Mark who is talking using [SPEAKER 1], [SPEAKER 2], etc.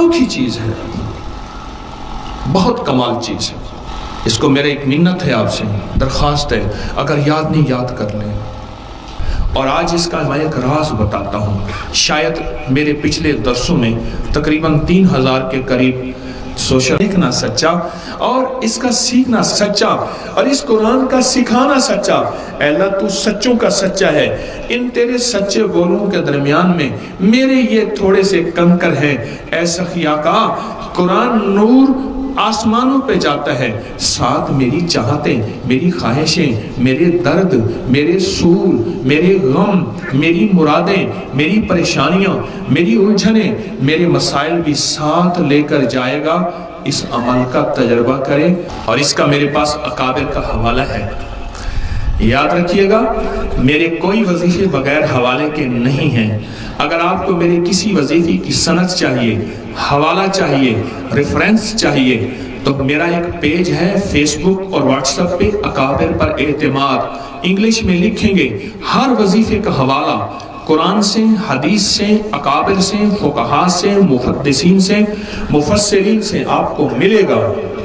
[SPEAKER 1] انوکھی چیز ہے، بہت کمال چیز ہے۔ اس کو میرے ایک منت ہے آپ سے، درخواست ہے، اگر یاد نہیں یاد کر لیں۔ اور آج اس کا میں ایک راز بتاتا ہوں، شاید میرے پچھلے درسوں میں تقریباً 3000 کے قریب سوشل دیکھنا سچا اور اس کا سیکھنا سچا اور اس قرآن کا سکھانا سچا۔ اے اللہ تو سچوں کا سچا ہے، ان تیرے سچے بولوں کے درمیان میں میرے یہ تھوڑے سے کنکر ہیں۔ اے سخی آقا، قرآن نور آسمانوں پہ جاتا ہے، ساتھ میری چاہتیں، میری خواہشیں، میرے درد، میرے سول، میرے غم، میری مرادیں، میری پریشانیاں، میری الجھنیں، میرے مسائل بھی ساتھ لے کر جائے گا۔ اس عمل کا تجربہ کریں، اور اس کا میرے پاس اکابر کا حوالہ ہے۔ یاد رکھیے گا، میرے کوئی وظیفے بغیر حوالے کے نہیں ہیں۔ اگر آپ کو میرے کسی وظیفے کی سند چاہیے، حوالہ چاہیے، ریفرنس چاہیے، تو میرا ایک پیج ہے فیس بک اور واٹس ایپ پہ، اکابر پر اعتماد، انگلش میں لکھیں گے، ہر وظیفے کا حوالہ قرآن سے، حدیث سے، اکابر سے، فقہاء سے، محدثین سے، مفسرین سے آپ کو ملے گا۔